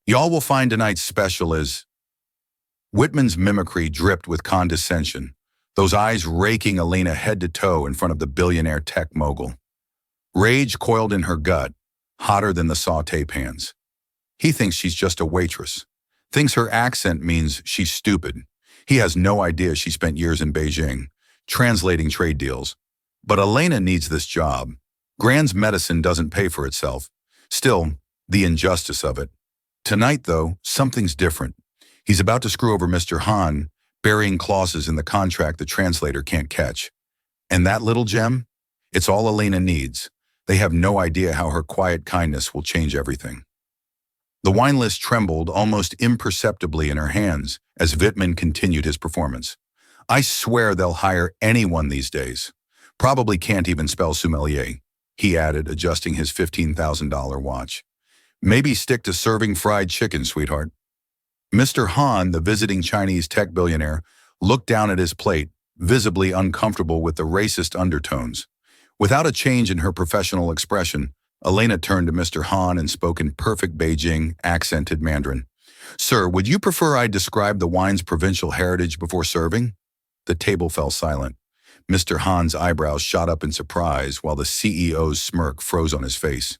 Y'all will find tonight's special is Whitman's mimicry dripped with condescension, those eyes raking Elena head to toe in front of the billionaire tech mogul. Rage coiled in her gut, hotter than the saute pans. He thinks she's just a waitress, thinks her accent means she's stupid. He has no idea she spent years in Beijing, translating trade deals. But Elena needs this job. Grand's medicine doesn't pay for itself. Still, the injustice of it. Tonight, though, something's different. He's about to screw over Mr. Han, burying clauses in the contract the translator can't catch. And that little gem? It's all Elena needs. They have no idea how her quiet kindness will change everything. The wine list trembled almost imperceptibly in her hands as Wittmann continued his performance. I swear they'll hire anyone these days. Probably can't even spell sommelier, he added, adjusting his $15,000 watch. Maybe stick to serving fried chicken, sweetheart. Mr. Han, the visiting Chinese tech billionaire, looked down at his plate, visibly uncomfortable with the racist undertones. Without a change in her professional expression, Elena turned to Mr. Han and spoke in perfect Beijing, accented Mandarin. Sir, would you prefer I describe the wine's provincial heritage before serving? The table fell silent. Mr. Han's eyebrows shot up in surprise while the CEO's smirk froze on his face.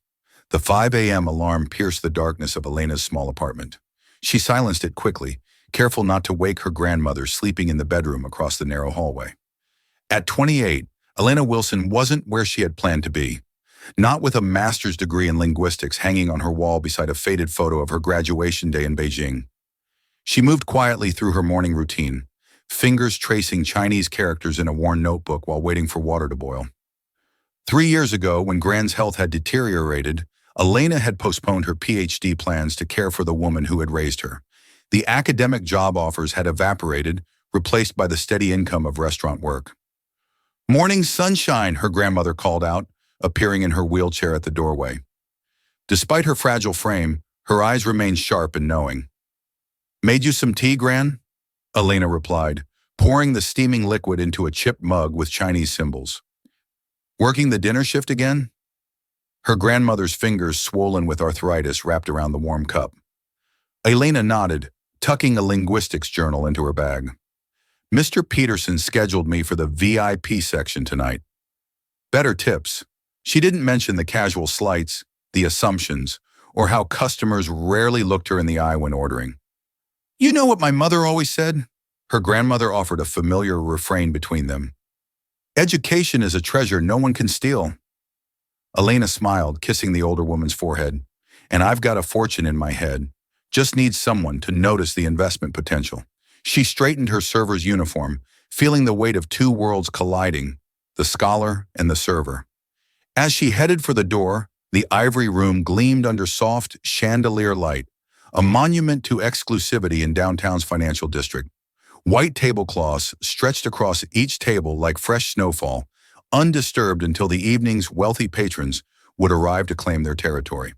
The 5 a.m. alarm pierced the darkness of Elena's small apartment. She silenced it quickly, careful not to wake her grandmother sleeping in the bedroom across the narrow hallway. At 28, Elena Wilson wasn't where she had planned to be. Not with a master's degree in linguistics hanging on her wall beside a faded photo of her graduation day in Beijing. She moved quietly through her morning routine, fingers tracing Chinese characters in a worn notebook while waiting for water to boil. 3 years ago, when Grand's health had deteriorated, Elena had postponed her PhD plans to care for the woman who had raised her. The academic job offers had evaporated, replaced by the steady income of restaurant work. Morning sunshine, her grandmother called out, appearing in her wheelchair at the doorway. Despite her fragile frame, her eyes remained sharp and knowing. Made you some tea, Gran? Elena replied, pouring the steaming liquid into a chipped mug with Chinese symbols. Working the dinner shift again? Her grandmother's fingers, swollen with arthritis, wrapped around the warm cup. Elena nodded, tucking a linguistics journal into her bag. Mr. Peterson scheduled me for the VIP section tonight. Better tips. She didn't mention the casual slights, the assumptions, or how customers rarely looked her in the eye when ordering. You know what my mother always said? Her grandmother offered a familiar refrain between them. Education is a treasure no one can steal. Elena smiled, kissing the older woman's forehead. And I've got a fortune in my head. Just need someone to notice the investment potential. She straightened her server's uniform, feeling the weight of two worlds colliding, the scholar and the server. As she headed for the door, the ivory room gleamed under soft chandelier light, a monument to exclusivity in downtown's financial district. White tablecloths stretched across each table like fresh snowfall, undisturbed until the evening's wealthy patrons would arrive to claim their territory.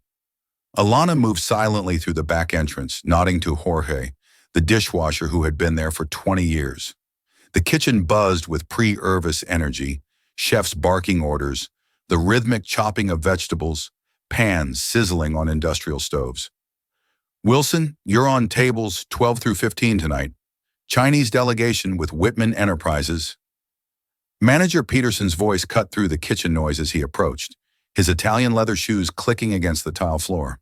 Alana moved silently through the back entrance, nodding to Jorge, the dishwasher who had been there for 20 years. The kitchen buzzed with pre-Irvis energy, chefs barking orders, the rhythmic chopping of vegetables, pans sizzling on industrial stoves. Wilson, you're on tables 12 through 15 tonight. Chinese delegation with Whitman Enterprises. Manager Peterson's voice cut through the kitchen noise as he approached, his Italian leather shoes clicking against the tile floor.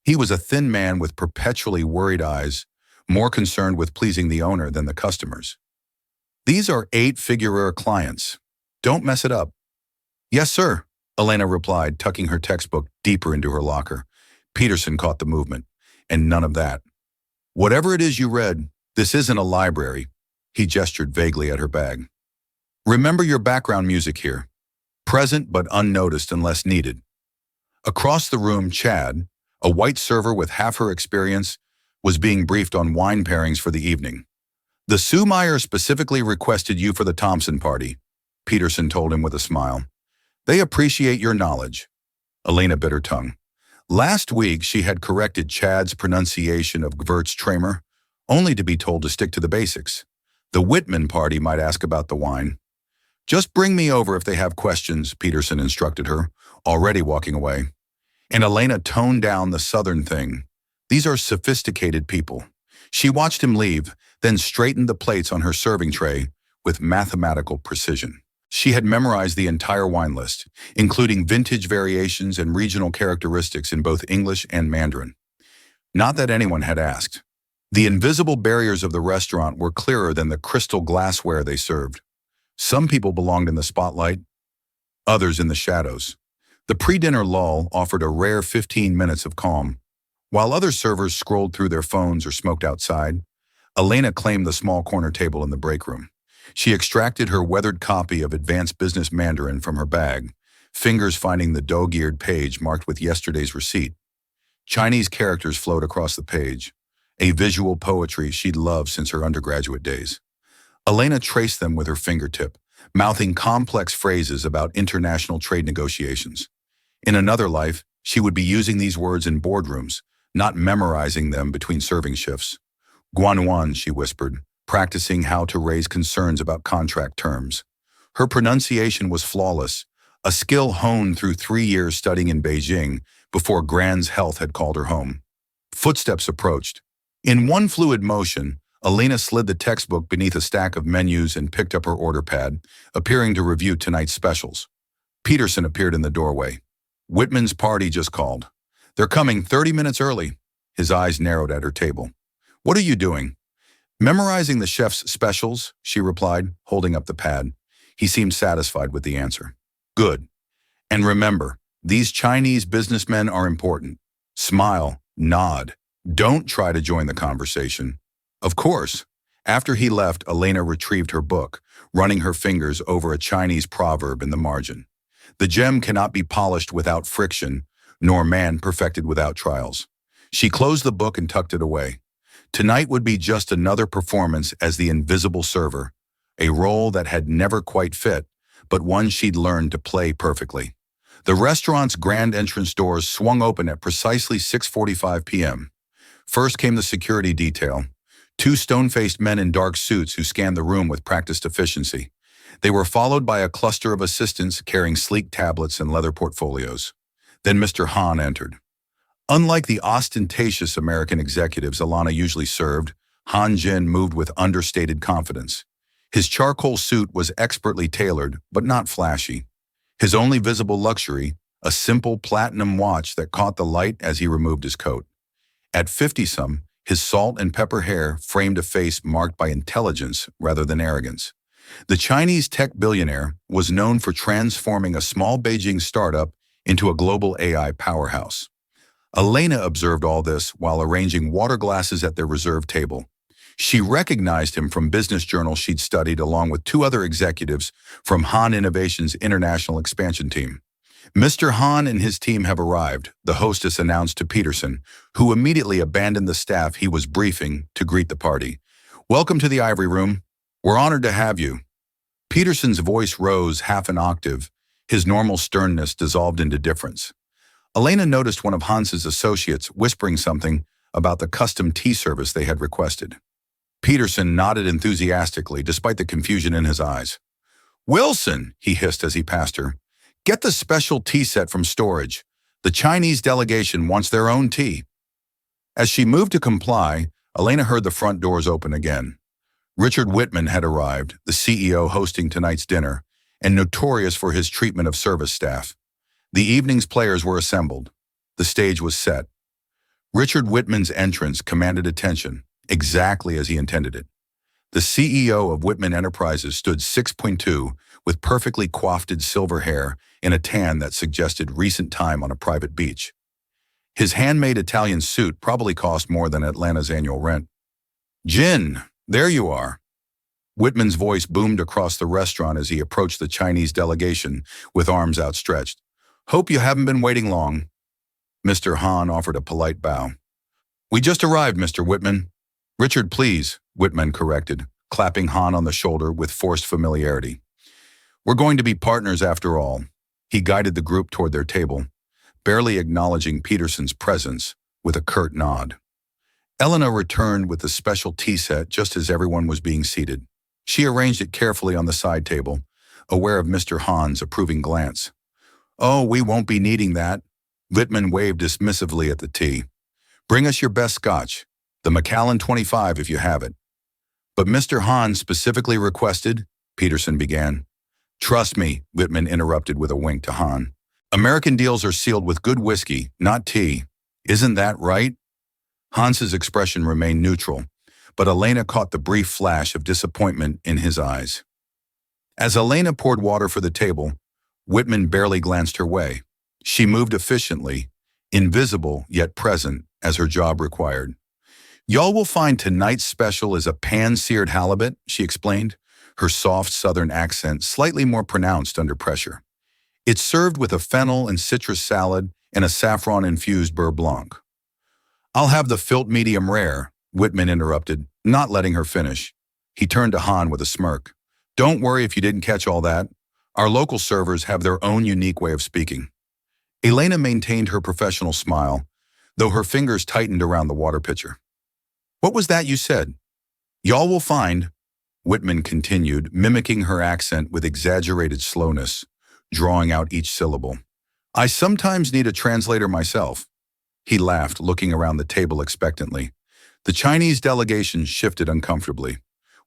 He was a thin man with perpetually worried eyes, more concerned with pleasing the owner than the customers. These are 8-figure clients. Don't mess it up. Yes, sir, Elena replied, tucking her textbook deeper into her locker. Peterson caught the movement, and none of that. Whatever it is you read, this isn't a library. He gestured vaguely at her bag. Remember your background music here. Present but unnoticed unless needed. Across the room, Chad, a white server with half her experience, was being briefed on wine pairings for the evening. The Sumeyer specifically requested you for the Thompson party, Peterson told him with a smile. They appreciate your knowledge. Elena bit her tongue. Last week, she had corrected Chad's pronunciation of Gewürztraminer, only to be told to stick to the basics. The Whitman party might ask about the wine. Just bring me over if they have questions, Peterson instructed her, already walking away. And Elena toned down the southern thing. These are sophisticated people. She watched him leave, then straightened the plates on her serving tray with mathematical precision. She had memorized the entire wine list, including vintage variations and regional characteristics in both English and Mandarin. Not that anyone had asked. The invisible barriers of the restaurant were clearer than the crystal glassware they served. Some people belonged in the spotlight, others in the shadows. The pre-dinner lull offered a rare 15 minutes of calm. While other servers scrolled through their phones or smoked outside, Elena claimed the small corner table in the break room. She extracted her weathered copy of Advanced Business Mandarin from her bag, fingers finding the dog-eared page marked with yesterday's receipt. Chinese characters flowed across the page, a visual poetry she'd loved since her undergraduate days. Elena traced them with her fingertip, mouthing complex phrases about international trade negotiations. In another life, she would be using these words in boardrooms, not memorizing them between serving shifts. Guanuan, she whispered, practicing how to raise concerns about contract terms. Her pronunciation was flawless, a skill honed through 3 years studying in Beijing before Grand's health had called her home. Footsteps approached. In one fluid motion, Elena slid the textbook beneath a stack of menus and picked up her order pad, appearing to review tonight's specials. Peterson appeared in the doorway. Whitman's party just called. They're coming 30 minutes early. His eyes narrowed at her table. What are you doing? Memorizing the chef's specials, she replied, holding up the pad. He seemed satisfied with the answer. Good. And remember, these Chinese businessmen are important. Smile, nod. Don't try to join the conversation. Of course. After he left, Elena retrieved her book, running her fingers over a Chinese proverb in the margin. The gem cannot be polished without friction, nor man perfected without trials. She closed the book and tucked it away. Tonight would be just another performance as the invisible server, a role that had never quite fit, but one she'd learned to play perfectly. The restaurant's grand entrance doors swung open at precisely 6:45 p.m. First came the security detail, 2 stone-faced men in dark suits who scanned the room with practiced efficiency. They were followed by a cluster of assistants carrying sleek tablets and leather portfolios. Then Mr. Han entered. Unlike the ostentatious American executives Alana usually served, Han Jin moved with understated confidence. His charcoal suit was expertly tailored, but not flashy. His only visible luxury, a simple platinum watch that caught the light as he removed his coat. At 50-some, his salt and pepper hair framed a face marked by intelligence rather than arrogance. The Chinese tech billionaire was known for transforming a small Beijing startup into a global AI powerhouse. Elena observed all this while arranging water glasses at their reserved table. She recognized him from business journals she'd studied along with 2 other executives from Han Innovation's international expansion team. Mr. Han and his team have arrived, the hostess announced to Peterson, who immediately abandoned the staff he was briefing to greet the party. Welcome to the Ivory Room. We're honored to have you. Peterson's voice rose half an octave, his normal sternness dissolved into difference. Elena noticed one of Hans's associates whispering something about the custom tea service they had requested. Peterson nodded enthusiastically despite the confusion in his eyes. Wilson, he hissed as he passed her, get the special tea set from storage. The Chinese delegation wants their own tea. As she moved to comply, Elena heard the front doors open again. Richard Whitman had arrived, the CEO hosting tonight's dinner, and notorious for his treatment of service staff. The evening's players were assembled. The stage was set. Richard Whitman's entrance commanded attention, exactly as he intended it. The CEO of Whitman Enterprises stood 6'2", with perfectly coiffed silver hair in a tan that suggested recent time on a private beach. His handmade Italian suit probably cost more than Atlanta's annual rent. Jin, there you are. Whitman's voice boomed across the restaurant as he approached the Chinese delegation with arms outstretched. Hope you haven't been waiting long. Mr. Han offered a polite bow. We just arrived, Mr. Whitman. Richard, please, Whitman corrected, clapping Han on the shoulder with forced familiarity. We're going to be partners after all. He guided the group toward their table, barely acknowledging Peterson's presence with a curt nod. Elena returned with the special tea set just as everyone was being seated. She arranged it carefully on the side table, aware of Mr. Han's approving glance. Oh, we won't be needing that. Whitman waved dismissively at the tea. Bring us your best scotch, the Macallan 25 if you have it. But Mr. Hahn specifically requested, Peterson began. Trust me, Whitman interrupted with a wink to Hahn. American deals are sealed with good whiskey, not tea. Isn't that right? Hans's expression remained neutral, but Elena caught the brief flash of disappointment in his eyes. As Elena poured water for the table, Whitman barely glanced her way. She moved efficiently, invisible yet present as her job required. Y'all will find tonight's special is a pan-seared halibut, she explained, her soft southern accent slightly more pronounced under pressure. It's served with a fennel and citrus salad and a saffron-infused beurre blanc. I'll have the filt medium rare, Whitman interrupted, not letting her finish. He turned to Hahn with a smirk. Don't worry if you didn't catch all that. Our local servers have their own unique way of speaking. Elena maintained her professional smile, though her fingers tightened around the water pitcher. What was that you said? Y'all will find, Whitman continued, mimicking her accent with exaggerated slowness, drawing out each syllable. I sometimes need a translator myself. He laughed, looking around the table expectantly. The Chinese delegation shifted uncomfortably.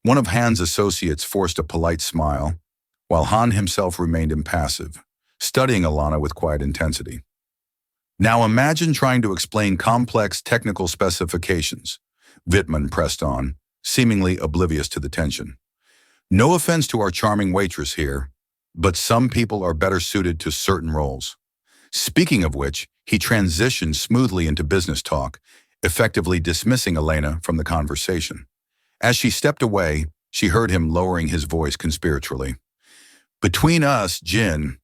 One of Han's associates forced a polite smile, while Han himself remained impassive, studying Alana with quiet intensity. Now imagine trying to explain complex technical specifications, Whitman pressed on, seemingly oblivious to the tension. No offense to our charming waitress here, but some people are better suited to certain roles. Speaking of which, he transitioned smoothly into business talk, effectively dismissing Elena from the conversation. As she stepped away, she heard him lowering his voice conspiratorially. Between us, Jin,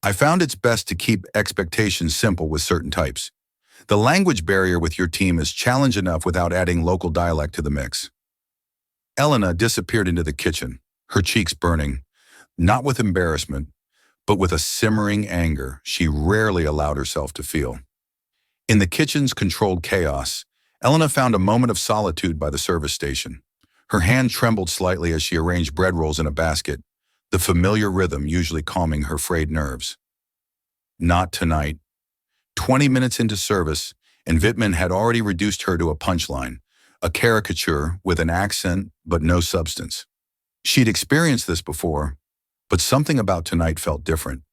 I found it's best to keep expectations simple with certain types. The language barrier with your team is challenge enough without adding local dialect to the mix. Elena disappeared into the kitchen, her cheeks burning, not with embarrassment, but with a simmering anger she rarely allowed herself to feel. In the kitchen's controlled chaos, Elena found a moment of solitude by the service station. Her hand trembled slightly as she arranged bread rolls in a basket, the familiar rhythm usually calming her frayed nerves. Not tonight. 20 minutes into service, and Whitman had already reduced her to a punchline, a caricature with an accent but no substance. She'd experienced this before, but something about tonight felt different.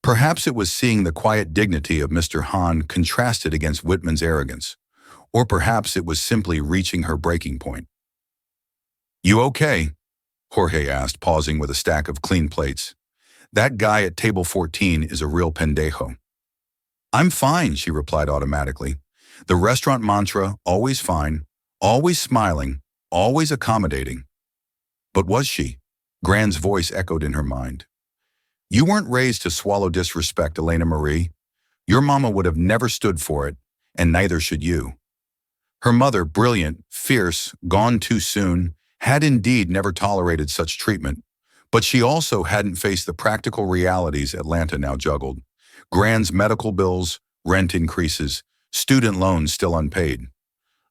Perhaps it was seeing the quiet dignity of Mr. Hahn contrasted against Whitman's arrogance, or perhaps it was simply reaching her breaking point. You okay? Jorge asked, pausing with a stack of clean plates. That guy at table 14 is a real pendejo. I'm fine, she replied automatically. The restaurant mantra, always fine, always smiling, always accommodating. But was she? Gran's voice echoed in her mind. You weren't raised to swallow disrespect, Elena Marie. Your mama would have never stood for it, and neither should you. Her mother, brilliant, fierce, gone too soon, had indeed never tolerated such treatment, but she also hadn't faced the practical realities Atlanta now juggled. Gran's medical bills, rent increases, student loans still unpaid.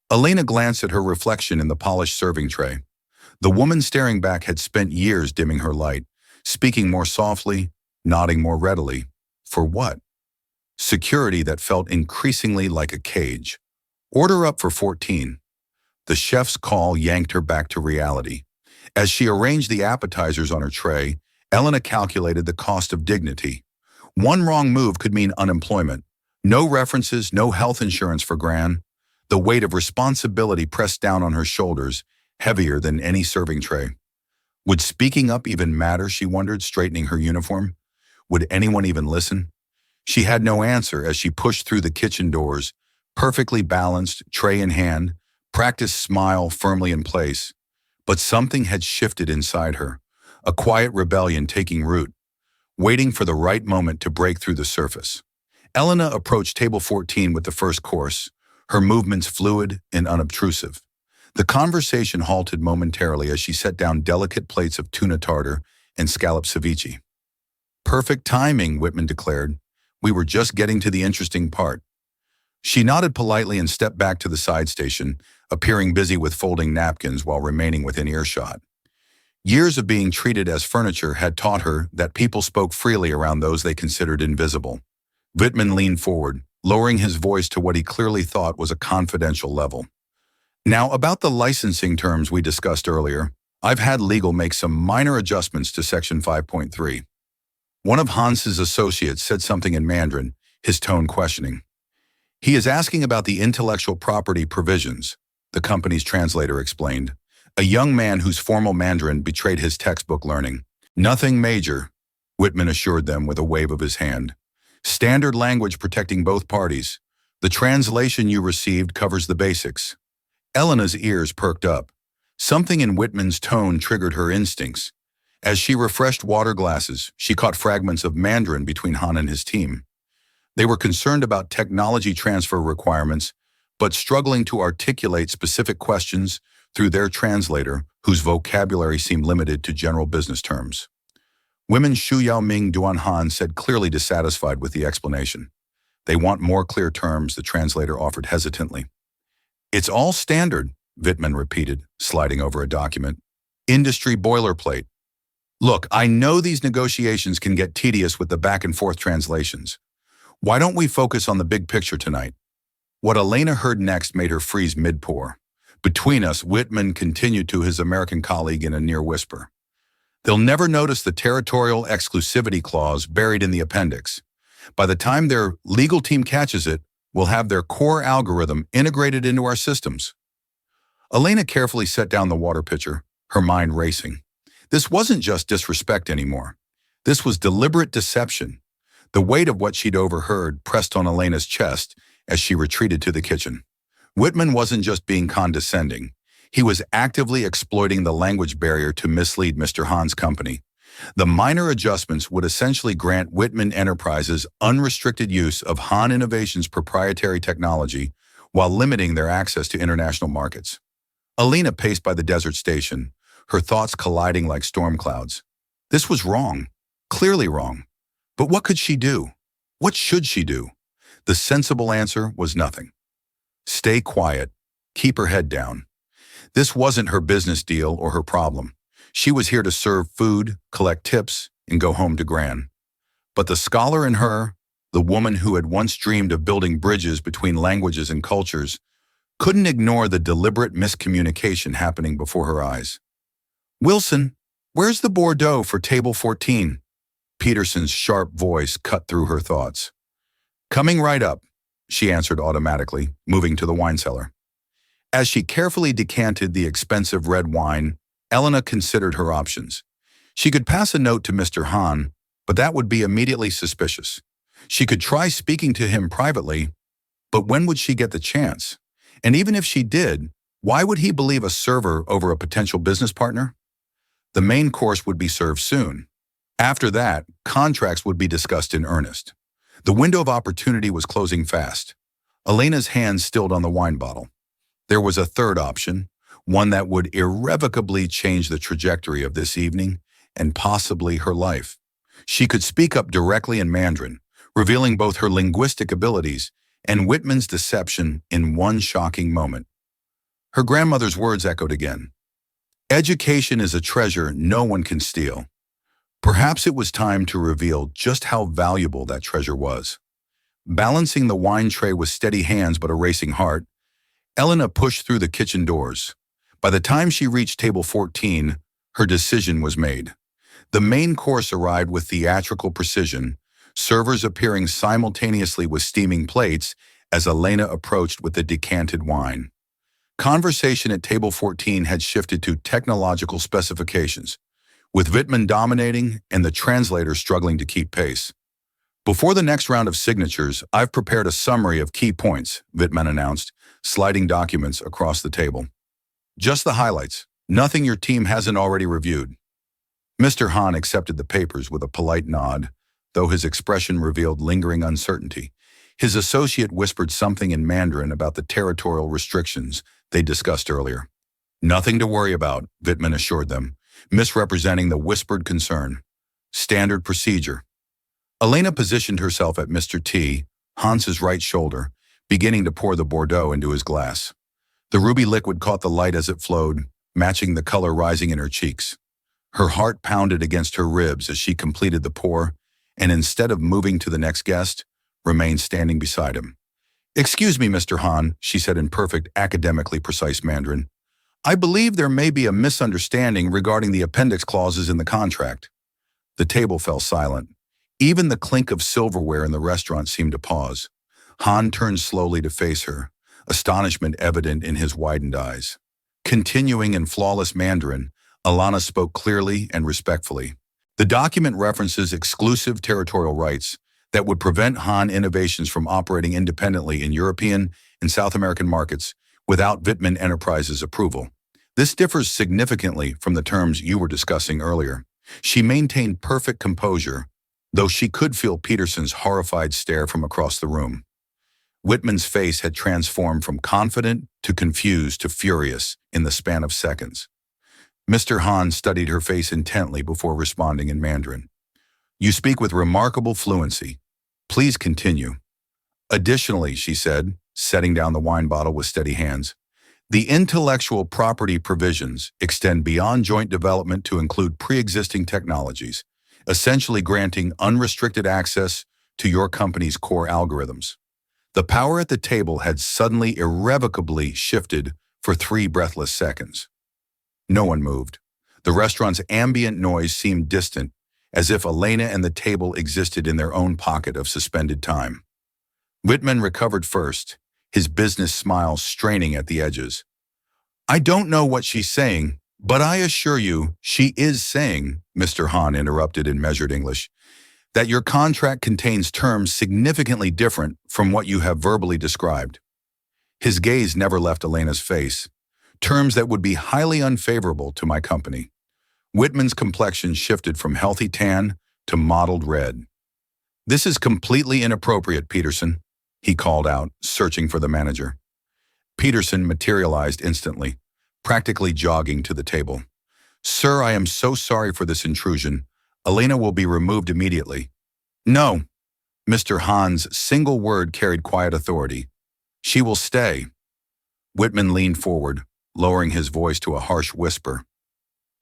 Elena glanced at her reflection in the polished serving tray. The woman staring back had spent years dimming her light, speaking more softly, nodding more readily. For what? Security that felt increasingly like a cage. Order up for 14. The chef's call yanked her back to reality. As she arranged the appetizers on her tray, Elena calculated the cost of dignity. One wrong move could mean unemployment. No references, no health insurance for Gran. The weight of responsibility pressed down on her shoulders, heavier than any serving tray. Would speaking up even matter, she wondered, straightening her uniform? Would anyone even listen? She had no answer as she pushed through the kitchen doors, perfectly balanced, tray in hand, practiced smile firmly in place. But something had shifted inside her, a quiet rebellion taking root, waiting for the right moment to break through the surface. Elena approached table 14 with the first course, her movements fluid and unobtrusive. The conversation halted momentarily as she set down delicate plates of tuna tartar and scallop ceviche. Perfect timing, Whitman declared. We were just getting to the interesting part. She nodded politely and stepped back to the side station, appearing busy with folding napkins while remaining within earshot. Years of being treated as furniture had taught her that people spoke freely around those they considered invisible. Whitman leaned forward, lowering his voice to what he clearly thought was a confidential level. Now, about the licensing terms we discussed earlier, I've had legal make some minor adjustments to Section 5.3. One of Hans's associates said something in Mandarin, his tone questioning. He is asking about the intellectual property provisions, the company's translator explained. A young man whose formal Mandarin betrayed his textbook learning. Nothing major, Whitman assured them with a wave of his hand. Standard language protecting both parties. The translation you received covers the basics. Elena's ears perked up. Something in Whitman's tone triggered her instincts. As she refreshed water glasses, she caught fragments of Mandarin between Han and his team. They were concerned about technology transfer requirements, but struggling to articulate specific questions through their translator, whose vocabulary seemed limited to general business terms. Women Xu Yaoming Duan Han said, clearly dissatisfied with the explanation. They want more clear terms, the translator offered hesitantly. It's all standard, Wittmann repeated, sliding over a document. Industry boilerplate. Look, I know these negotiations can get tedious with the back and forth translations. Why don't we focus on the big picture tonight? What Elena heard next made her freeze mid-pour. Between us, Whitman continued to his American colleague in a near whisper. They'll never notice the territorial exclusivity clause buried in the appendix. By the time their legal team catches it, we'll have their core algorithm integrated into our systems. Elena carefully set down the water pitcher, her mind racing. This wasn't just disrespect anymore. This was deliberate deception. The weight of what she'd overheard pressed on Elena's chest as she retreated to the kitchen. Whitman wasn't just being condescending. He was actively exploiting the language barrier to mislead Mr. Han's company. The minor adjustments would essentially grant Whitman Enterprises unrestricted use of Han Innovation's proprietary technology while limiting their access to international markets. Elena paced by the desert station, her thoughts colliding like storm clouds. This was wrong, clearly wrong. But what could she do? What should she do? The sensible answer was nothing. Stay quiet, keep her head down. This wasn't her business deal or her problem. She was here to serve food, collect tips, and go home to Gran. But the scholar in her, the woman who had once dreamed of building bridges between languages and cultures, couldn't ignore the deliberate miscommunication happening before her eyes. Wilson, where's the Bordeaux for table 14? Peterson's sharp voice cut through her thoughts. Coming right up, she answered automatically, moving to the wine cellar. As she carefully decanted the expensive red wine, Elena considered her options. She could pass a note to Mr. Han, but that would be immediately suspicious. She could try speaking to him privately, but when would she get the chance? And even if she did, why would he believe a server over a potential business partner? The main course would be served soon. After that, contracts would be discussed in earnest. The window of opportunity was closing fast. Elena's hand stilled on the wine bottle. There was a third option, one that would irrevocably change the trajectory of this evening and possibly her life. She could speak up directly in Mandarin, revealing both her linguistic abilities and Whitman's deception in one shocking moment. Her grandmother's words echoed again. Education is a treasure no one can steal. Perhaps it was time to reveal just how valuable that treasure was. Balancing the wine tray with steady hands but a racing heart, Elena pushed through the kitchen doors. By the time she reached table 14, her decision was made. The main course arrived with theatrical precision, servers appearing simultaneously with steaming plates as Elena approached with the decanted wine. Conversation at table 14 had shifted to technological specifications, with Wittmann dominating and the translator struggling to keep pace. Before the next round of signatures, I've prepared a summary of key points, Wittmann announced, sliding documents across the table. Just the highlights, nothing your team hasn't already reviewed. Mr. Han accepted the papers with a polite nod, though his expression revealed lingering uncertainty. His associate whispered something in Mandarin about the territorial restrictions they discussed earlier. Nothing to worry about, Wittmann assured them, misrepresenting the whispered concern. Standard procedure. Elena positioned herself at Mr. T, Hans's right shoulder, beginning to pour the Bordeaux into his glass. The ruby liquid caught the light as it flowed, matching the color rising in her cheeks. Her heart pounded against her ribs as she completed the pour, and instead of moving to the next guest, remained standing beside him. "Excuse me, Mr. Han," she said in perfect, academically precise Mandarin. "I believe there may be a misunderstanding regarding the appendix clauses in the contract." The table fell silent. Even the clink of silverware in the restaurant seemed to pause. Han turned slowly to face her, astonishment evident in his widened eyes. Continuing in flawless Mandarin, Alana spoke clearly and respectfully. The document references exclusive territorial rights that would prevent Han Innovations from operating independently in European and South American markets without Wittmann Enterprises' approval. This differs significantly from the terms you were discussing earlier. She maintained perfect composure, though she could feel Peterson's horrified stare from across the room. Whitman's face had transformed from confident to confused to furious in the span of seconds. Mr. Han studied her face intently before responding in Mandarin. "You speak with remarkable fluency. Please continue." "Additionally," she said, setting down the wine bottle with steady hands, "the intellectual property provisions extend beyond joint development to include pre-existing technologies, essentially granting unrestricted access to your company's core algorithms." The power at the table had suddenly irrevocably shifted for 3 breathless seconds. No one moved. The restaurant's ambient noise seemed distant, as if Elena and the table existed in their own pocket of suspended time. Whitman recovered first, his business smile straining at the edges. "I don't know what she's saying, but I assure you she is saying," Mr. Han interrupted in measured English, "that your contract contains terms significantly different from what you have verbally described." His gaze never left Elena's face. "Terms that would be highly unfavorable to my company." Whitman's complexion shifted from healthy tan to mottled red. "This is completely inappropriate, Peterson," he called out, searching for the manager. Peterson materialized instantly, practically jogging to the table. "Sir, I am so sorry for this intrusion. Elena will be removed immediately." "No." Mr. Han's single word carried quiet authority. "She will stay." Whitman leaned forward, lowering his voice to a harsh whisper.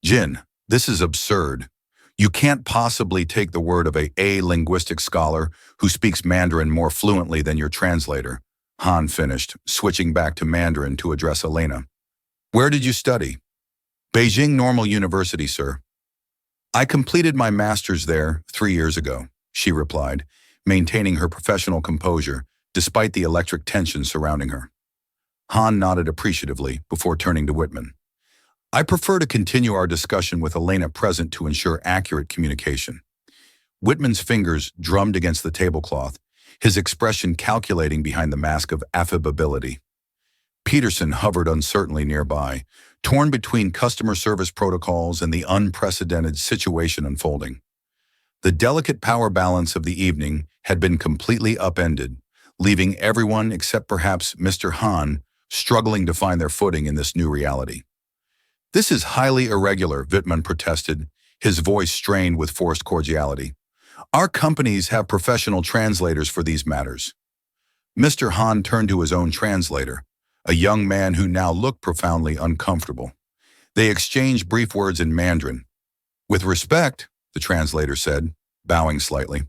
"Jin, this is absurd. You can't possibly take the word of a linguistic scholar who speaks Mandarin more fluently than your translator," Han finished, switching back to Mandarin to address Elena. "Where did you study?" "Beijing Normal University, sir." "I completed my master's there 3 years ago," she replied, maintaining her professional composure despite the electric tension surrounding her. Han nodded appreciatively before turning to Whitman. "I prefer to continue our discussion with Elena present to ensure accurate communication." Whitman's fingers drummed against the tablecloth, his expression calculating behind the mask of affability. Peterson hovered uncertainly nearby, torn between customer service protocols and the unprecedented situation unfolding. The delicate power balance of the evening had been completely upended, leaving everyone except perhaps Mr. Han struggling to find their footing in this new reality. "This is highly irregular," Whitman protested, his voice strained with forced cordiality. "Our companies have professional translators for these matters." Mr. Han turned to his own translator, a young man who now looked profoundly uncomfortable. They exchanged brief words in Mandarin. "With respect," the translator said, bowing slightly,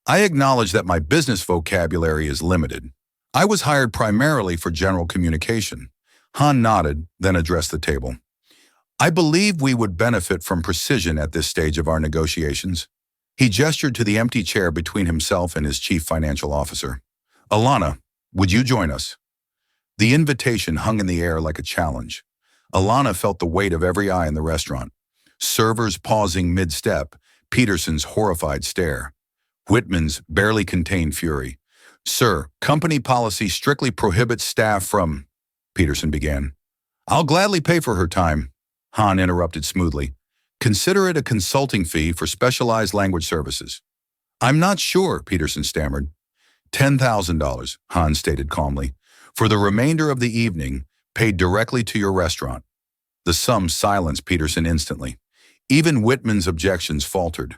"I acknowledge that my business vocabulary is limited. I was hired primarily for general communication." Han nodded, then addressed the table. "I believe we would benefit from precision at this stage of our negotiations." He gestured to the empty chair between himself and his chief financial officer. "Alana, would you join us?" The invitation hung in the air like a challenge. Alana felt the weight of every eye in the restaurant. Servers pausing mid-step, Peterson's horrified stare, Whitman's barely contained fury. "Sir, company policy strictly prohibits staff from—" Peterson began. "I'll gladly pay for her time," Han interrupted smoothly. "Consider it a consulting fee for specialized language services." "I'm not sure," Peterson stammered. $10,000, Han stated calmly, "for the remainder of the evening, paid directly to your restaurant." The sum silenced Peterson instantly. Even Whitman's objections faltered.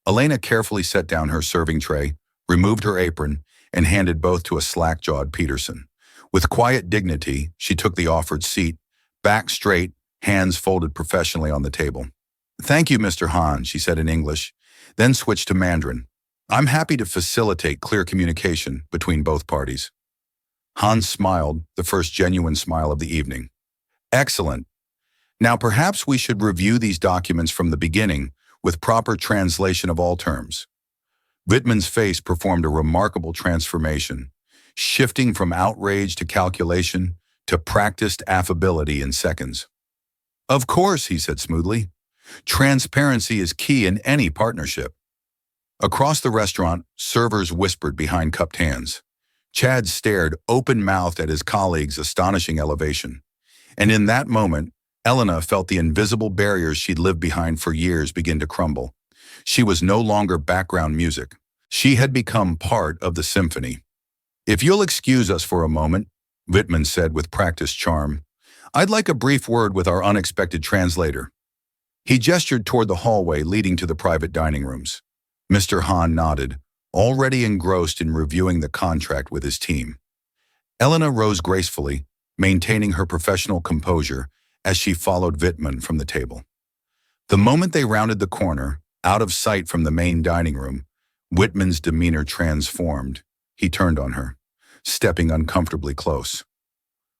Elena carefully set down her serving tray, removed her apron, and handed both to a slack-jawed Peterson. With quiet dignity, she took the offered seat, back straight, hands folded professionally on the table. "Thank you, Mr. Han," she said in English, then switched to Mandarin. I'm happy to facilitate clear communication between both parties. Hans smiled, the first genuine smile of the evening. Excellent. Now perhaps we should review these documents from the beginning with proper translation of all terms. Wittmann's face performed a remarkable transformation, shifting from outrage to calculation to practiced affability in seconds. Of course, he said smoothly. Transparency is key in any partnership. Across the restaurant, servers whispered behind cupped hands. Chad stared open-mouthed at his colleague's astonishing elevation. And in that moment, Elena felt the invisible barriers she'd lived behind for years begin to crumble. She was no longer background music. She had become part of the symphony. If you'll excuse us for a moment, Wittmann said with practiced charm, I'd like a brief word with our unexpected translator. He gestured toward the hallway leading to the private dining rooms. Mr. Hahn nodded, already engrossed in reviewing the contract with his team. Elena rose gracefully, maintaining her professional composure as she followed Wittmann from the table. The moment they rounded the corner, out of sight from the main dining room, Wittmann's demeanor transformed. He turned on her, stepping uncomfortably close.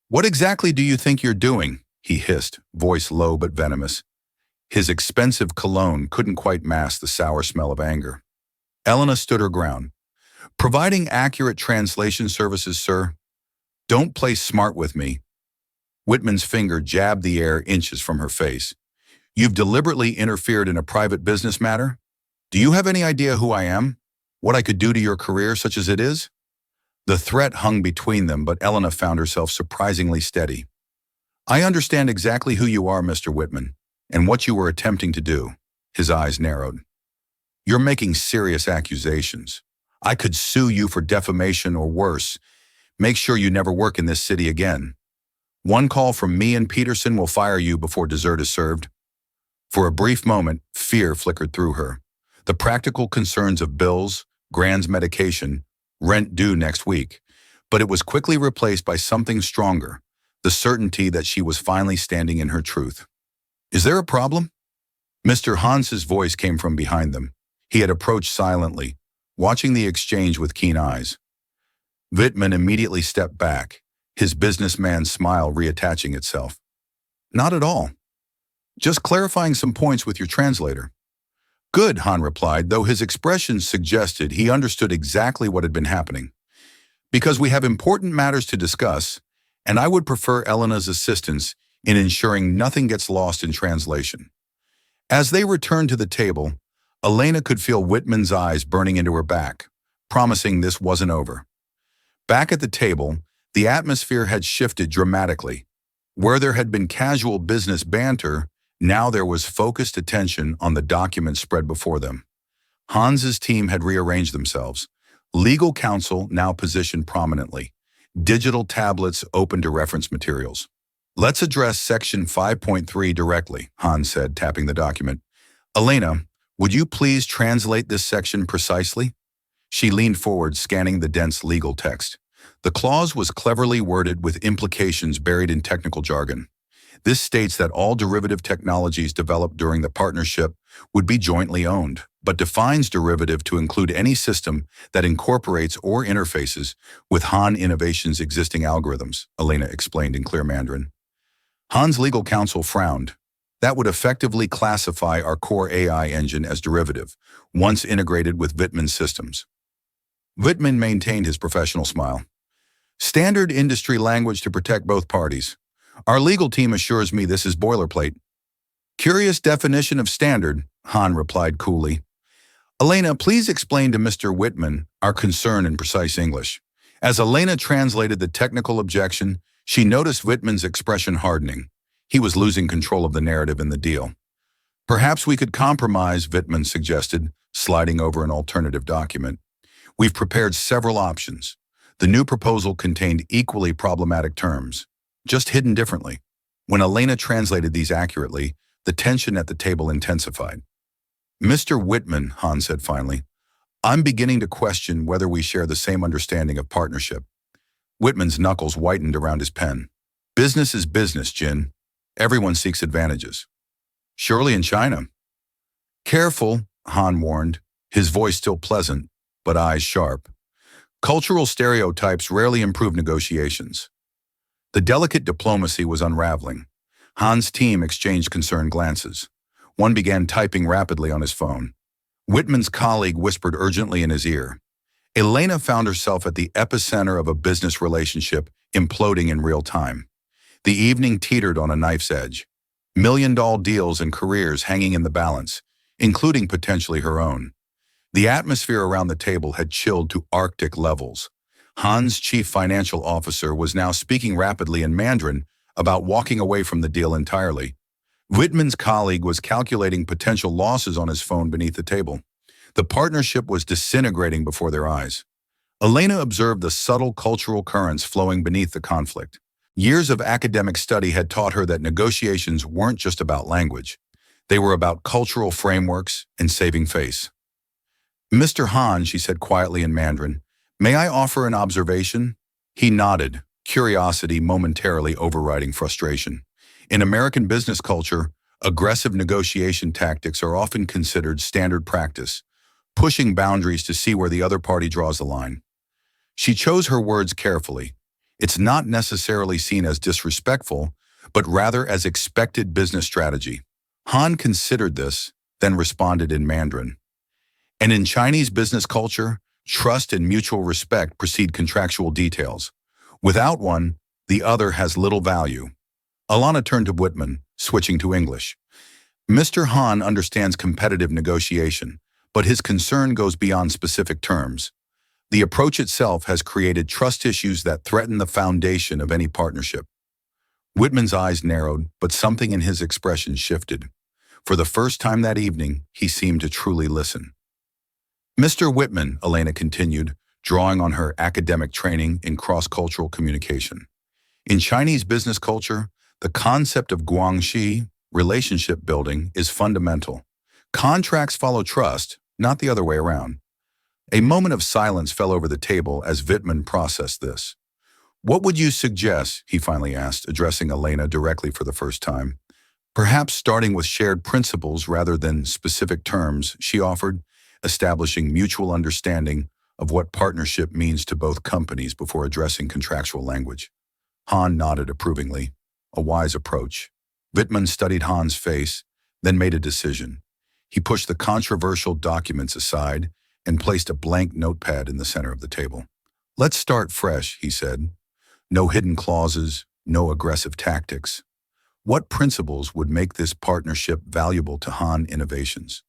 What exactly do you think you're doing? He hissed, voice low but venomous. His expensive cologne couldn't quite mask the sour smell of anger. Elena stood her ground. Providing accurate translation services, sir. Don't play smart with me. Wittmann's finger jabbed the air inches from her face. You've deliberately interfered in a private business matter? Do you have any idea who I am? What I could do to your career, such as it is? The threat hung between them, but Elena found herself surprisingly steady. I understand exactly who you are, Mr. Wittmann, and what you were attempting to do. His eyes narrowed. You're making serious accusations. I could sue you for defamation or worse. Make sure you never work in this city again. One call from me and Peterson will fire you before dessert is served. For a brief moment, fear flickered through her. The practical concerns of bills, Grand's medication, rent due next week. But it was quickly replaced by something stronger, the certainty that she was finally standing in her truth. Is there a problem? Mr. Hans's voice came from behind them. He had approached silently, watching the exchange with keen eyes. Wittmann immediately stepped back, his businessman's smile reattaching itself. Not at all. Just clarifying some points with your translator. Good, Hahn replied, though his expression suggested he understood exactly what had been happening. Because we have important matters to discuss, and I would prefer Elena's assistance in ensuring nothing gets lost in translation. As they returned to the table, Elena could feel Wittmann's eyes burning into her back, promising this wasn't over. Back at the table, the atmosphere had shifted dramatically. Where there had been casual business banter, now there was focused attention on the documents spread before them. Hans's team had rearranged themselves. Legal counsel now positioned prominently. Digital tablets open to reference materials. Let's address Section 5.3 directly, Hans said, tapping the document. Elena, would you please translate this section precisely? She leaned forward, scanning the dense legal text. The clause was cleverly worded with implications buried in technical jargon. This states that all derivative technologies developed during the partnership would be jointly owned, but defines derivative to include any system that incorporates or interfaces with Han Innovation's existing algorithms, Elena explained in clear Mandarin. Han's legal counsel frowned. That would effectively classify our core AI engine as derivative, once integrated with Wittmann's systems. Wittmann maintained his professional smile. Standard industry language to protect both parties. Our legal team assures me this is boilerplate. Curious definition of standard, Han replied coolly. Elena, please explain to Mr. Wittmann our concern in precise English. As Elena translated the technical objection, she noticed Wittmann's expression hardening. He was losing control of the narrative in the deal. Perhaps we could compromise, Wittmann suggested, sliding over an alternative document. We've prepared several options. The new proposal contained equally problematic terms, just hidden differently. When Elena translated these accurately, the tension at the table intensified. Mr. Wittmann, Han said finally, I'm beginning to question whether we share the same understanding of partnership. Wittmann's knuckles whitened around his pen. Business is business, Jin. Everyone seeks advantages. Surely in China. Careful, Han warned, his voice still pleasant, but eyes sharp. Cultural stereotypes rarely improve negotiations. The delicate diplomacy was unraveling. Han's team exchanged concerned glances. One began typing rapidly on his phone. Whitman's colleague whispered urgently in his ear. Elena found herself at the epicenter of a business relationship imploding in real time. The evening teetered on a knife's edge. Million-dollar deals and careers hanging in the balance, including potentially her own. The atmosphere around the table had chilled to Arctic levels. Han's chief financial officer was now speaking rapidly in Mandarin about walking away from the deal entirely. Whitman's colleague was calculating potential losses on his phone beneath the table. The partnership was disintegrating before their eyes. Elena observed the subtle cultural currents flowing beneath the conflict. Years of academic study had taught her that negotiations weren't just about language. They were about cultural frameworks and saving face. "Mr. Han," she said quietly in Mandarin, "may I offer an observation?" He nodded, curiosity momentarily overriding frustration. In American business culture, aggressive negotiation tactics are often considered standard practice, pushing boundaries to see where the other party draws the line. She chose her words carefully. It's not necessarily seen as disrespectful, but rather as expected business strategy. Han considered this, then responded in Mandarin. And in Chinese business culture, trust and mutual respect precede contractual details. Without one, the other has little value. Alana turned to Whitman, switching to English. "Mr. Han understands competitive negotiation, but his concern goes beyond specific terms. The approach itself has created trust issues that threaten the foundation of any partnership." Whitman's eyes narrowed, but something in his expression shifted. For the first time that evening, he seemed to truly listen. "Mr. Whitman," Elena continued, drawing on her academic training in cross-cultural communication. "In Chinese business culture, the concept of guangxi, relationship building, is fundamental. Contracts follow trust, not the other way around." A moment of silence fell over the table as Whitman processed this. "What would you suggest?" he finally asked, addressing Elena directly for the first time. "Perhaps starting with shared principles rather than specific terms," she offered, establishing mutual understanding of what partnership means to both companies before addressing contractual language. Han nodded approvingly. A wise approach. Whitman studied Han's face, then made a decision. He pushed the controversial documents aside and placed a blank notepad in the center of the table. "Let's start fresh," he said. "No hidden clauses, no aggressive tactics. What principles would make this partnership valuable to Han Innovations?"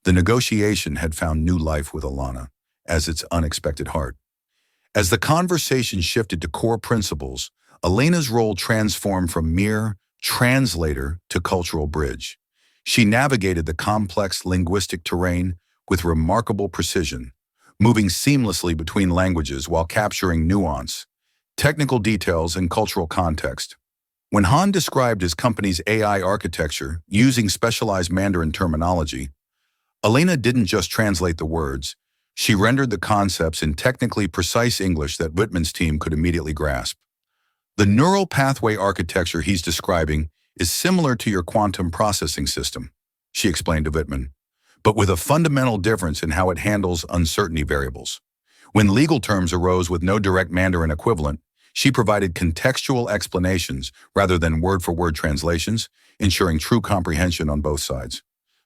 The negotiation had found new life with Alana, as its unexpected heart. As the conversation shifted to core principles, Elena's role transformed from mere translator to cultural bridge. She navigated the complex linguistic terrain with remarkable precision, moving seamlessly between languages while capturing nuance, technical details, and cultural context. When Han described his company's AI architecture using specialized Mandarin terminology, Elena didn't just translate the words, she rendered the concepts in technically precise English that Whitman's team could immediately grasp. "The neural pathway architecture he's describing is similar to your quantum processing system," she explained to Whitman, "but with a fundamental difference in how it handles uncertainty variables." When legal terms arose with no direct Mandarin equivalent, she provided contextual explanations rather than word-for-word translations, ensuring true comprehension on both sides.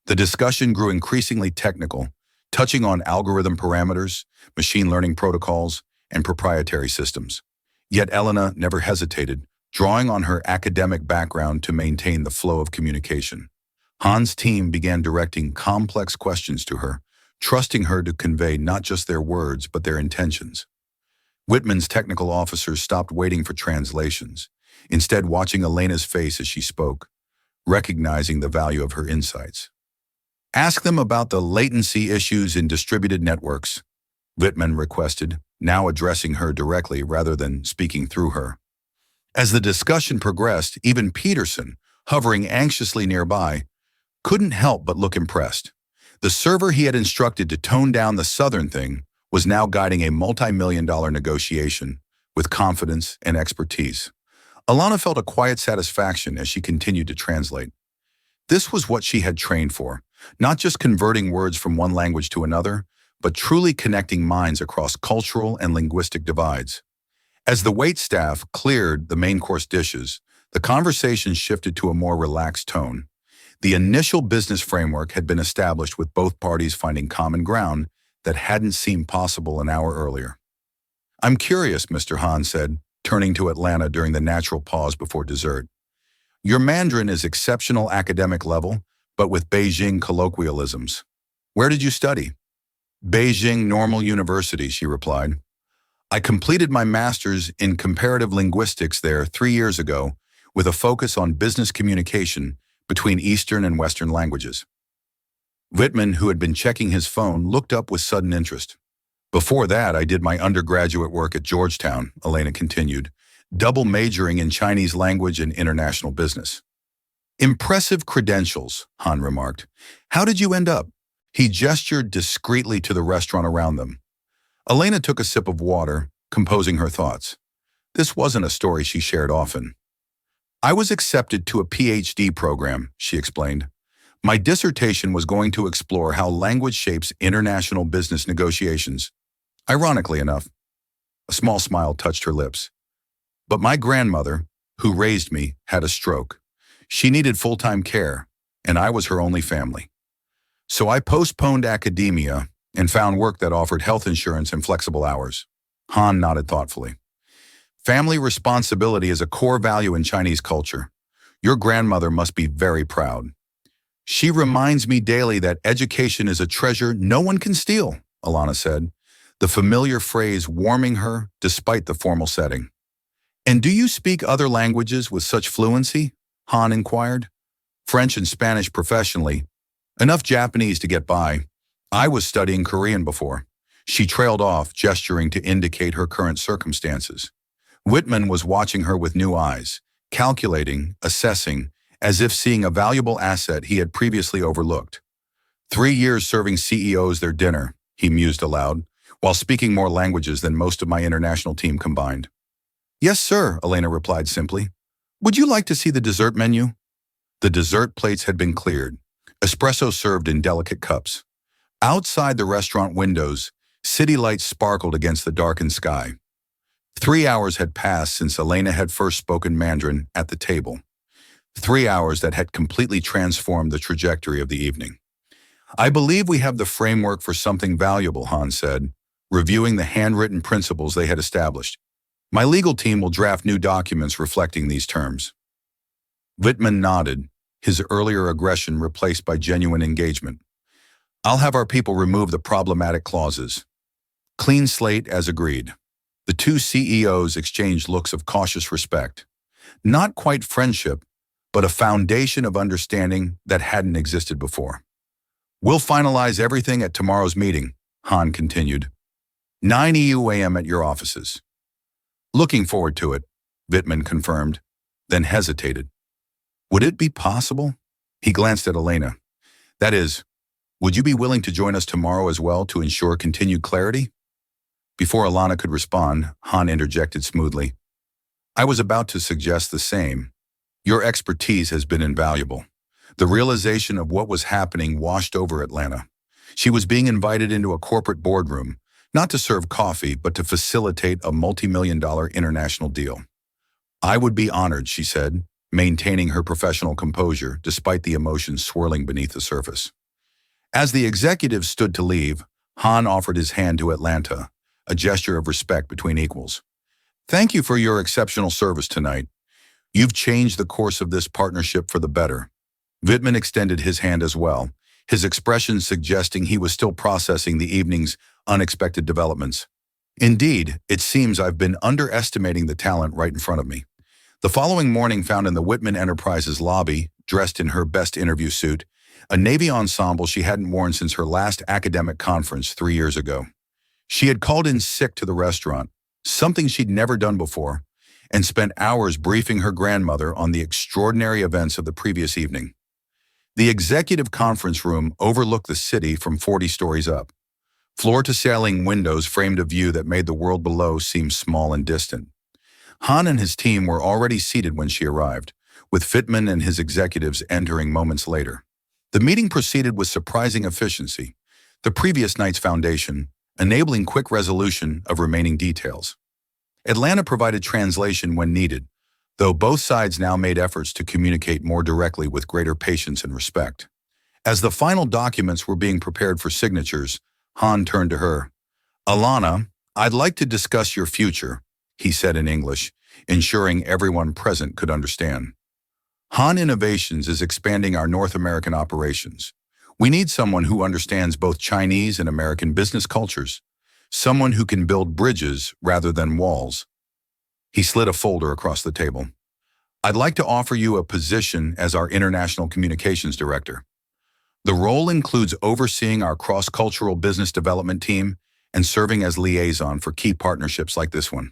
The discussion grew increasingly technical, touching on algorithm parameters, machine learning protocols, and proprietary systems. Yet Elena never hesitated, drawing on her academic background to maintain the flow of communication. Han's team began directing complex questions to her, trusting her to convey not just their words but their intentions. Whitman's technical officers stopped waiting for translations, instead watching Elena's face as she spoke, recognizing the value of her insights. "Ask them about the latency issues in distributed networks," Whitman requested, now addressing her directly rather than speaking through her. As the discussion progressed, even Peterson, hovering anxiously nearby, couldn't help but look impressed. The server he had instructed to tone down the Southern thing was now guiding a multi-million-dollar negotiation with confidence and expertise. Alana felt a quiet satisfaction as she continued to translate. This was what she had trained for, not just converting words from one language to another, but truly connecting minds across cultural and linguistic divides. As the wait staff cleared the main course dishes, the conversation shifted to a more relaxed tone. The initial business framework had been established with both parties finding common ground that hadn't seemed possible an hour earlier. "I'm curious," Mr. Han said, turning to Atlanta during the natural pause before dessert. "Your Mandarin is exceptional academic level, but with Beijing colloquialisms. Where did you study?" "Beijing Normal University," she replied. "I completed my master's in comparative linguistics there 3 years ago with a focus on business communication between Eastern and Western languages." Whitman, who had been checking his phone, looked up with sudden interest. "Before that, I did my undergraduate work at Georgetown," Elena continued, double majoring in Chinese language and international business. "Impressive credentials," Han remarked. "How did you end up?" He gestured discreetly to the restaurant around them. Elena took a sip of water, composing her thoughts. This wasn't a story she shared often. "I was accepted to a PhD program," she explained. "My dissertation was going to explore how language shapes international business negotiations. Ironically enough, a small smile touched her lips. But my grandmother, who raised me, had a stroke. She needed full-time care, and I was her only family. So I postponed academia and found work that offered health insurance and flexible hours." Han nodded thoughtfully. "Family responsibility is a core value in Chinese culture. Your grandmother must be very proud. She reminds me daily that education is a treasure no one can steal," Alana said, the familiar phrase warming her despite the formal setting. "And do you speak other languages with such fluency?" Han inquired. "French and Spanish professionally. Enough Japanese to get by. I was studying Korean before." She trailed off, gesturing to indicate her current circumstances. Whitman was watching her with new eyes, calculating, assessing, as if seeing a valuable asset he had previously overlooked. 3 years serving CEOs their dinner," he mused aloud, "while speaking more languages than most of my international team combined." "Yes, sir," Elena replied simply. "Would you like to see the dessert menu?" The dessert plates had been cleared, espresso served in delicate cups. Outside the restaurant windows, city lights sparkled against the darkened sky. 3 hours had passed since Elena had first spoken Mandarin at the table. 3 hours that had completely transformed the trajectory of the evening. "I believe we have the framework for something valuable," Han said, reviewing the handwritten principles they had established. "My legal team will draft new documents reflecting these terms." Whitman nodded, his earlier aggression replaced by genuine engagement. "I'll have our people remove the problematic clauses." Clean slate as agreed. The two CEOs exchanged looks of cautious respect. Not quite friendship, but a foundation of understanding that hadn't existed before. "We'll finalize everything at tomorrow's meeting," Han continued. 9 a.m. at your offices." "Looking forward to it," Whitman confirmed, then hesitated. "Would it be possible?" He glanced at Elena. "That is, would you be willing to join us tomorrow as well to ensure continued clarity?" Before Alana could respond, Han interjected smoothly. "I was about to suggest the same. Your expertise has been invaluable." The realization of what was happening washed over Atlanta. She was being invited into a corporate boardroom, not to serve coffee, but to facilitate a multi-million-dollar international deal. "I would be honored," she said, maintaining her professional composure despite the emotions swirling beneath the surface. As the executives stood to leave, Han offered his hand to Atlanta, a gesture of respect between equals. "Thank you for your exceptional service tonight. You've changed the course of this partnership for the better." Whitman extended his hand as well, his expression suggesting he was still processing the evening's unexpected developments. "Indeed, it seems I've been underestimating the talent right in front of me." The following morning found in the Whitman Enterprises lobby, dressed in her best interview suit, a navy ensemble she hadn't worn since her last academic conference 3 years ago. She had called in sick to the restaurant, something she'd never done before, and spent hours briefing her grandmother on the extraordinary events of the previous evening. The executive conference room overlooked the city from 40 stories up. Floor-to-ceiling windows framed a view that made the world below seem small and distant. Han and his team were already seated when she arrived, with Whitman and his executives entering moments later. The meeting proceeded with surprising efficiency. the previous night's foundation, enabling quick resolution of remaining details. Atlanta provided translation when needed, though both sides now made efforts to communicate more directly with greater patience and respect. As the final documents were being prepared for signatures, Han turned to her. "Alana, I'd like to discuss your future," he said in English, ensuring everyone present could understand. Han Innovations is expanding our North American operations. We need someone who understands both Chinese and American business cultures, someone who can build bridges rather than walls. He slid a folder across the table. "I'd like to offer you a position as our International Communications Director. The role includes overseeing our cross-cultural business development team and serving as liaison for key partnerships like this one."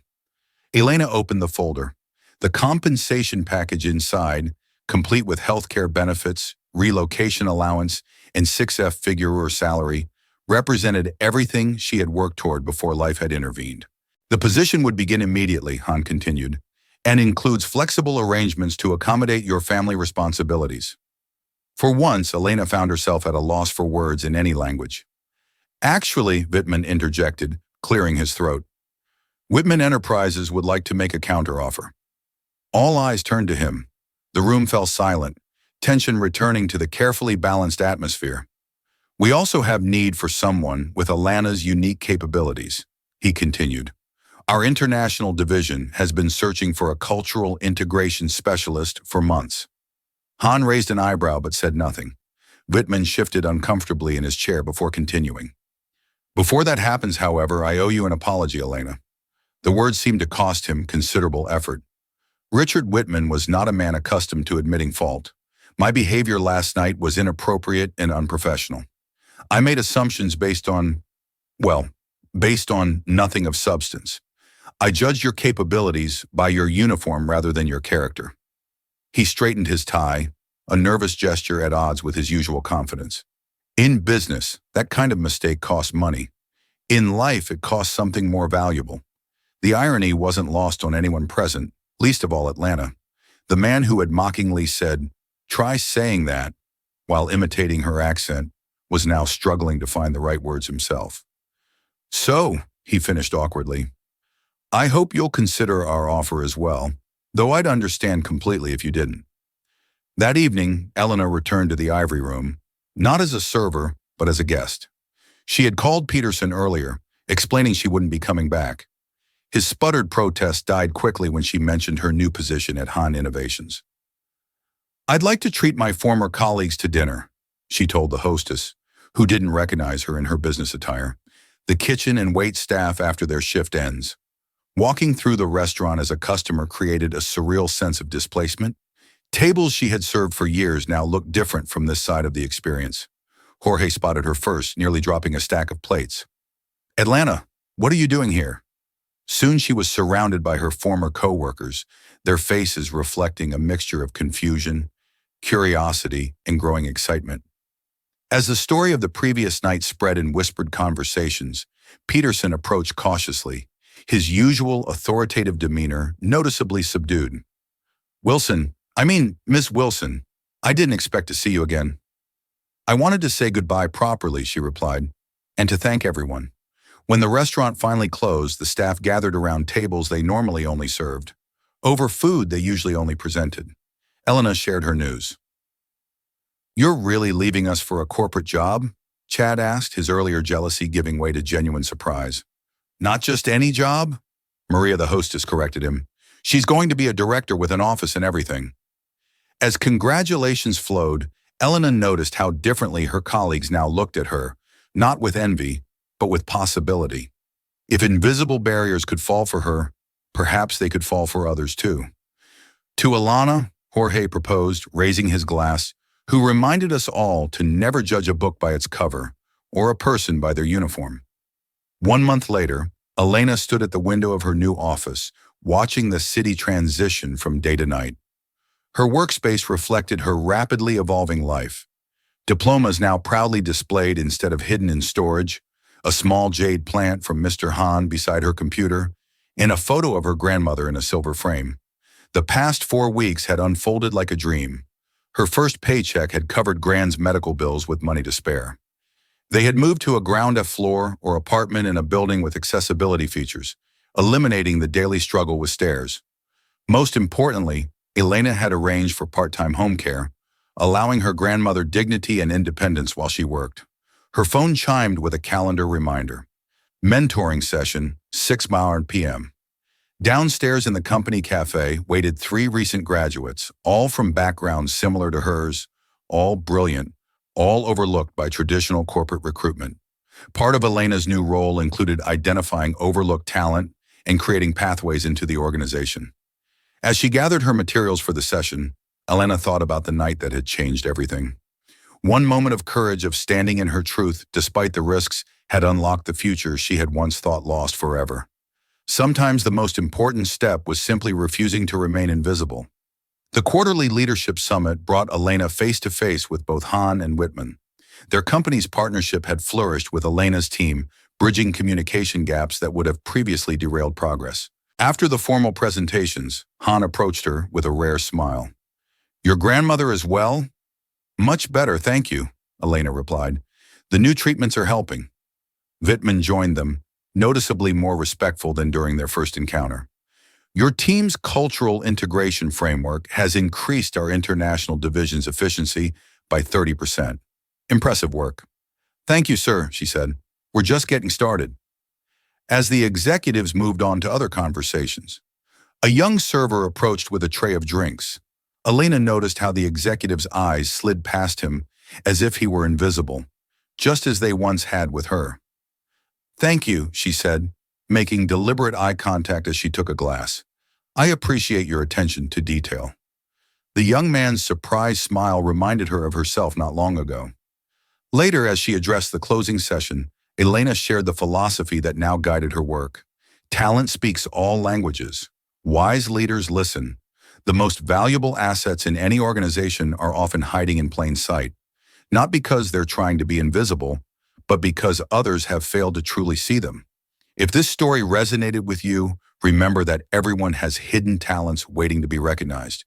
Elena opened the folder. The compensation package inside, complete with healthcare benefits, relocation allowance, and 6-figure salary, represented everything she had worked toward before life had intervened. "The position would begin immediately," Han continued, "and includes flexible arrangements to accommodate your family responsibilities." For once, Elena found herself at a loss for words in any language. "Actually," Wittmann interjected, clearing his throat, "Wittmann Enterprises would like to make a counteroffer." All eyes turned to him. The room fell silent, tension returning to the carefully balanced atmosphere. "We also have need for someone with Alana's unique capabilities," he continued. "Our international division has been searching for a cultural integration specialist for months." Han raised an eyebrow but said nothing. Wittmann shifted uncomfortably in his chair before continuing. "Before that happens, however, I owe you an apology, Elena." The words seemed to cost him considerable effort. Richard Wittmann was not a man accustomed to admitting fault. "My behavior last night was inappropriate and unprofessional. I made assumptions based on nothing of substance. I judged your capabilities by your uniform rather than your character." He straightened his tie, a nervous gesture at odds with his usual confidence. "In business, that kind of mistake costs money. In life, it costs something more valuable." The irony wasn't lost on anyone present, least of all Atlanta. The man who had mockingly said, "Try saying that," while imitating her accent, was now struggling to find the right words himself. "So," he finished awkwardly, "I hope you'll consider our offer as well, though I'd understand completely if you didn't." That evening, Elena returned to the ivory room, not as a server, but as a guest. She had called Peterson earlier, explaining she wouldn't be coming back. His sputtered protest died quickly when she mentioned her new position at Han Innovations. "I'd like to treat my former colleagues to dinner," she told the hostess, who didn't recognize her in her business attire, "the kitchen and wait staff after their shift ends." Walking through the restaurant as a customer created a surreal sense of displacement. Tables she had served for years now looked different from this side of the experience. Jorge spotted her first, nearly dropping a stack of plates. "Atlanta, what are you doing here?" Soon she was surrounded by her former co-workers, their faces reflecting a mixture of confusion, curiosity, and growing excitement. As the story of the previous night spread in whispered conversations, Peterson approached cautiously, his usual authoritative demeanor noticeably subdued. Miss Wilson, I didn't expect to see you again." "I wanted to say goodbye properly," she replied, "and to thank everyone." When the restaurant finally closed, the staff gathered around tables they normally only served, over food they usually only presented. Elena shared her news. "You're really leaving us for a corporate job?" Chad asked, his earlier jealousy giving way to genuine surprise. "Not just any job?" Maria, the hostess, corrected him. "She's going to be a director with an office and everything." As congratulations flowed, Elena noticed how differently her colleagues now looked at her, not with envy, but with possibility. If invisible barriers could fall for her, perhaps they could fall for others too. "To Alana," Jorge proposed, raising his glass, "who reminded us all to never judge a book by its cover, or a person by their uniform." 1 month later, Elena stood at the window of her new office, watching the city transition from day to night. Her workspace reflected her rapidly evolving life. Diplomas now proudly displayed instead of hidden in storage, a small jade plant from Mr. Han beside her computer, and a photo of her grandmother in a silver frame. The past 4 weeks had unfolded like a dream. Her first paycheck had covered Grand's medical bills with money to spare. They had moved to a ground floor or apartment in a building with accessibility features, eliminating the daily struggle with stairs. Most importantly, Elena had arranged for part-time home care, allowing her grandmother dignity and independence while she worked. Her phone chimed with a calendar reminder. Mentoring session, 6 p.m. Downstairs in the company cafe waited 3 recent graduates, all from backgrounds similar to hers, all brilliant, all overlooked by traditional corporate recruitment. Part of Elena's new role included identifying overlooked talent and creating pathways into the organization. As she gathered her materials for the session, Elena thought about the night that had changed everything. One moment of courage of standing in her truth despite the risks had unlocked the future she had once thought lost forever. Sometimes the most important step was simply refusing to remain invisible. The quarterly leadership summit brought Elena face-to-face with both Hahn and Whitman. Their company's partnership had flourished with Elena's team, bridging communication gaps that would have previously derailed progress. After the formal presentations, Hahn approached her with a rare smile. "Your grandmother is well?" "Much better, thank you," Elena replied. "The new treatments are helping." Whitman joined them, noticeably more respectful than during their first encounter. "Your team's cultural integration framework has increased our international division's efficiency by 30%. Impressive work." "Thank you, sir," she said. "We're just getting started." As the executives moved on to other conversations, a young server approached with a tray of drinks. Elena noticed how the executive's eyes slid past him as if he were invisible, just as they once had with her. "Thank you," she said, making deliberate eye contact as she took a glass. "I appreciate your attention to detail." The young man's surprised smile reminded her of herself not long ago. Later, as she addressed the closing session, Elena shared the philosophy that now guided her work. Talent speaks all languages. Wise leaders listen. The most valuable assets in any organization are often hiding in plain sight, not because they're trying to be invisible, but because others have failed to truly see them. If this story resonated with you, remember that everyone has hidden talents waiting to be recognized,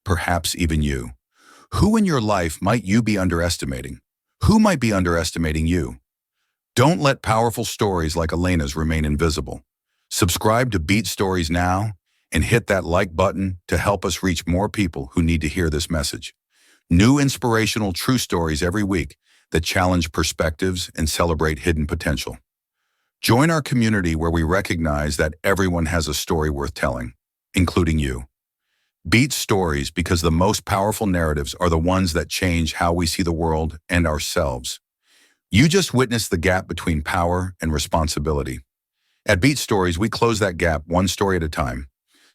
perhaps even you. Who in your life might you be underestimating? Who might be underestimating you? Don't let powerful stories like Elena's remain invisible. Subscribe to Beat Stories now and hit that like button to help us reach more people who need to hear this message. New inspirational true stories every week that challenge perspectives and celebrate hidden potential. Join our community where we recognize that everyone has a story worth telling, including you. Beat Stories, because the most powerful narratives are the ones that change how we see the world and ourselves. You just witnessed the gap between power and responsibility. At Beat Stories, we close that gap one story at a time.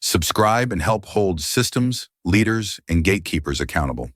Subscribe and help hold systems, leaders, and gatekeepers accountable.